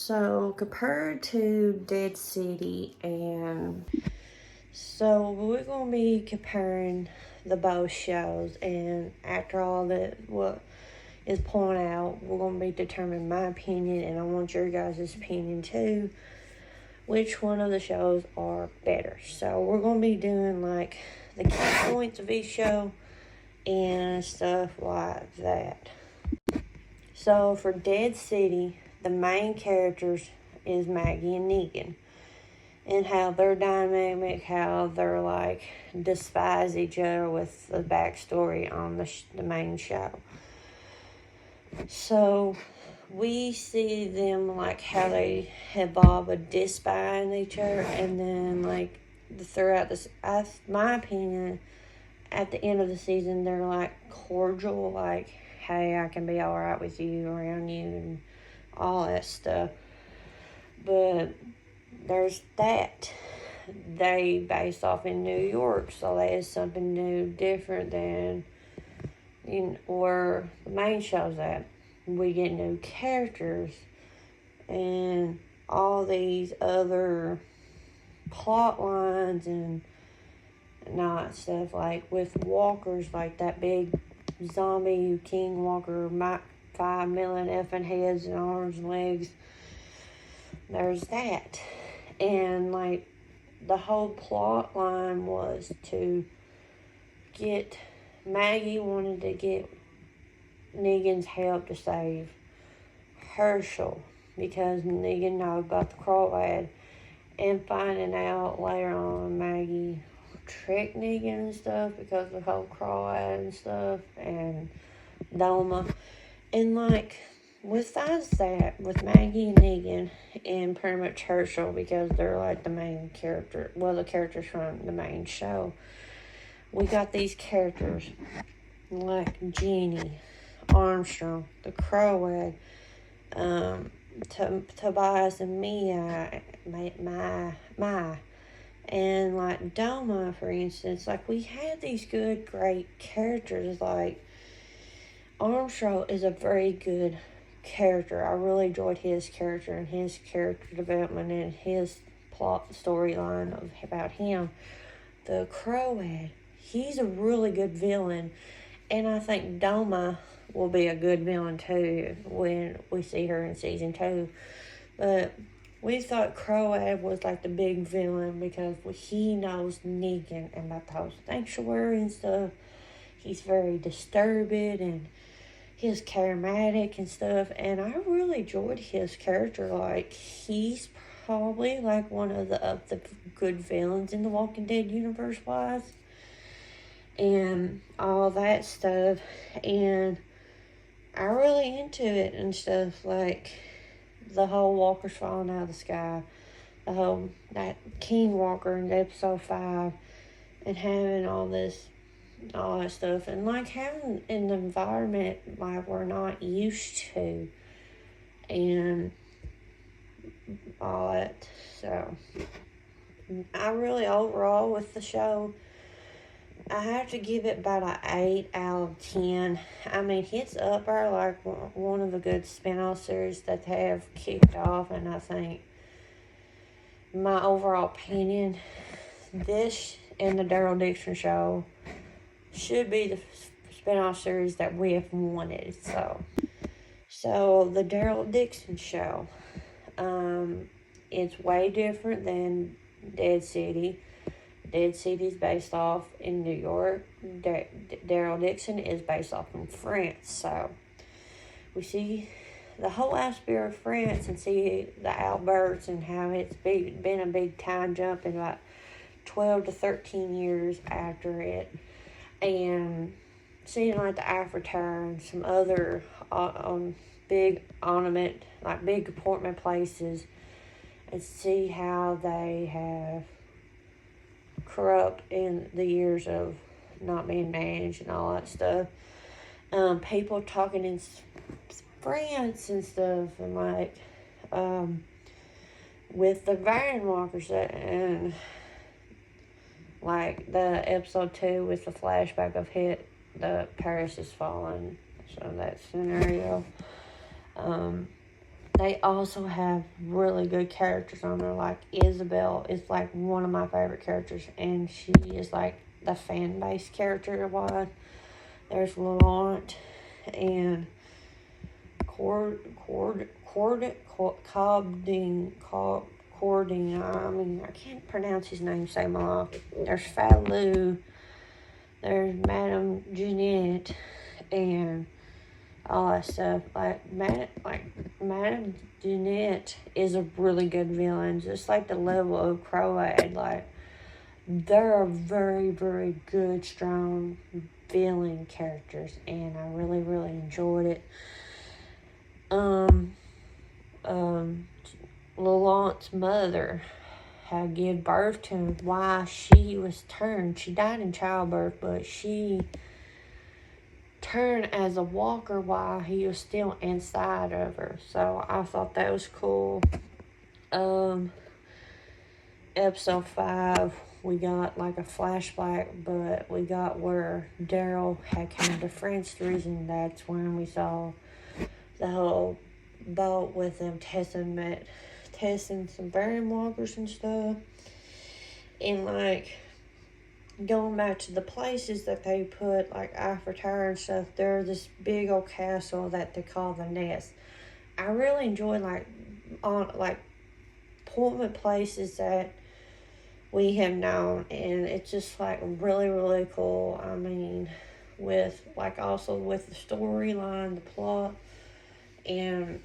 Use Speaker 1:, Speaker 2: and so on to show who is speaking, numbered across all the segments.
Speaker 1: So compared to Dead City, and so we're gonna be comparing the both shows, and after all that what is pointed out, we're gonna be determining my opinion, and I want your guys' opinion too. Which one of the shows are better? So we're gonna be doing like the key points of each show and stuff like that. So for Dead City, the main characters is Maggie and Negan, and how they're dynamic, how they're like despise each other with the backstory on the main show. So we see them like how they evolve a despise each other, and then like throughout this, my opinion, at the end of the season, they're like cordial, like, hey, I can be all right with you, around you, and all that stuff. But there's that. They based off in New York, so that is something new, different than where the main show's at. We get new characters and all these other plot lines and all that stuff, like with walkers, like that big zombie king walker, 5 million effing heads and arms and legs. There's that. And like the whole plot line was to get Maggie wanted to get Negan's help to save Herschel, because Negan knows about the Croat, and finding out later on Maggie tricked Negan and stuff because of the whole Croat and stuff, and Doma. And like, besides that, with Maggie and Negan, and pretty much Herschel, because they're like the main character, well, the characters from the main show, we got these characters like Jeannie, Armstrong, the Croat, Tobias and Mia, my, and like Doma, for instance. Like, we had these good, great characters. Like, Armstrong is a very good character. I really enjoyed his character and his character development and his plot storyline about him. The Croat, he's a really good villain, and I think Doma will be a good villain too when we see her in season 2. But we thought Croat was like the big villain because he knows Negan and about the whole sanctuary and stuff. He's very disturbed and he's charismatic and stuff, and I really enjoyed his character. Like, he's probably like one of the good villains in the Walking Dead universe wise, and all that stuff. And I really into it and stuff, like the whole walkers falling out of the sky, the whole that King Walker in episode 5, and having all that stuff, and like having an environment like we're not used to, and all that. So I really, overall with the show, I have to give it about an 8 out of 10. I mean, it's up there like one of the good spinoff series that they have kicked off, and I think, my overall opinion, this and the Daryl Dixon show should be the spinoff series that we have wanted. So the Daryl Dixon show, it's way different than Dead City. Dead City is based off in New York. Daryl Dixon is based off in France. So we see the whole atmosphere of France and see the outbursts and how it's been a big time jump in about 12 to 13 years after it. And seeing like the Avatar and some other big ornament, like big apartment places, and see how they have corrupt in the years of not being managed and all that stuff. People talking in France and stuff, and like with the Vine Walkers, and like the episode 2 with the flashback of the Paris is falling, so that scenario. they also have really good characters on there. Like Isabel is like one of my favorite characters, and she is like the fan base character wise. There's Laurent and Cording. I mean, I can't pronounce his name so well. There's Falou. There's Madame Jeanette, and all that stuff. Madame Jeanette is a really good villain, just like the level of Croat. Like, they're very, very good, strong villain characters, and I really, really enjoyed it. Laurent's mother had given birth to him. Why she was turned. She died in childbirth, but she turned as a walker while he was still inside of her. So I thought that was cool. Episode 5, we got like a flashback, but we got where Daryl had come to France, and that's when we saw the whole boat with them testing some burn walkers and stuff. And like going back to the places that they put like Eiffel Tower and stuff, there's this big old castle that they call the Nest. I really enjoy pointing places that we have known, and it's just like really, really cool. I mean, with like also with the storyline, the plot, and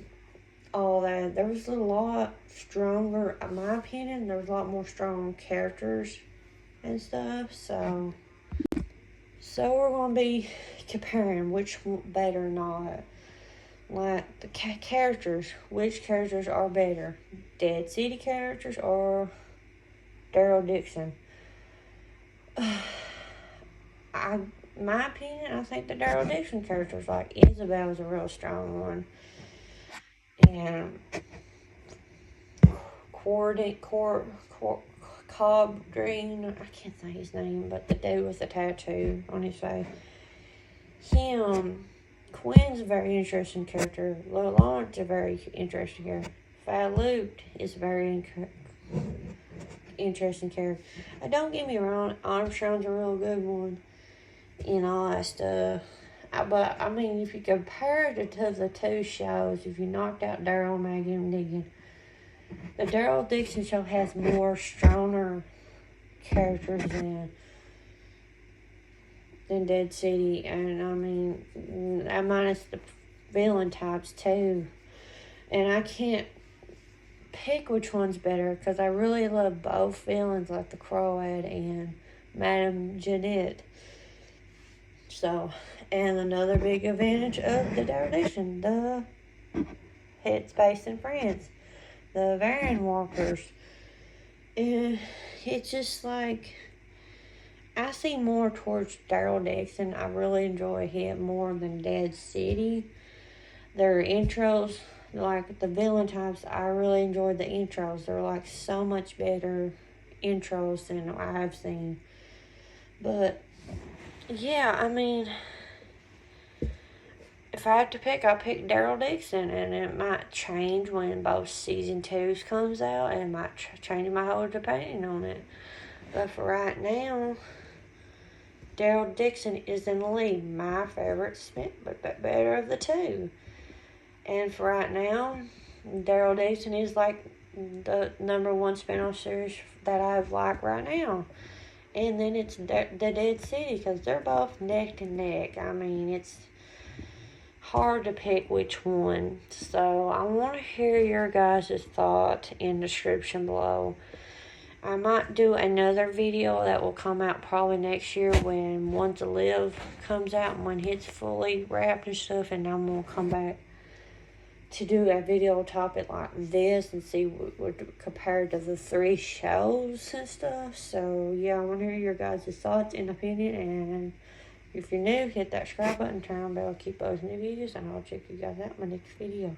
Speaker 1: all that, there was a lot stronger, in my opinion, there was a lot more strong characters and stuff. So we're going to be comparing which one better or not. Like the characters, which characters are better, Dead City characters or Daryl Dixon? My opinion, I think the Daryl Dixon characters, like Isabel, is a real strong one, and Cobdring, I can't say his name, but the dude with the tattoo on his face, Quinn's a very interesting character. Laurent's a very interesting character. Falou is a very interesting character. Don't get me wrong, Armstrong's a real good one and all that stuff. But I mean, if you compare it to the two shows, if you knocked out Daryl, Maggie, and Negan, the Daryl Dixon show has more stronger characters than Dead City, and I mean, minus the villain types too. And I can't pick which one's better, because I really love both villains, like the Croat and Madame Jeanette. So, and another big advantage of the Daryl Dixon, the headspace in France, the Varian Walkers. And it's just like, I see more towards Daryl Dixon. I really enjoy him more than Dead City. Their intros, like the villain types, I really enjoyed the intros. They're like so much better intros than I've seen. But yeah, I mean, if I had to pick, I'll pick Daryl Dixon, and it might change when both season 2 comes out, and it might change my whole opinion on it. But for right now, Daryl Dixon is in the lead. My favorite, but better of the two. And for right now, Daryl Dixon is like the number 1 spinoff series that I've liked right now. And then it's the Dead City, because they're both neck to neck. I mean, it's hard to pick which one. So I want to hear your guys' thought in the description below. I might do another video that will come out probably next year when One to Live comes out and when it's fully wrapped and stuff, and I'm going to come back to do a video topic like this and see what compared to the 3 shows and stuff. So yeah, I want to hear your guys' thoughts and opinion, and if you're new, hit that subscribe button, turn on the bell, keep posting new videos, and I'll check you guys out in my next video.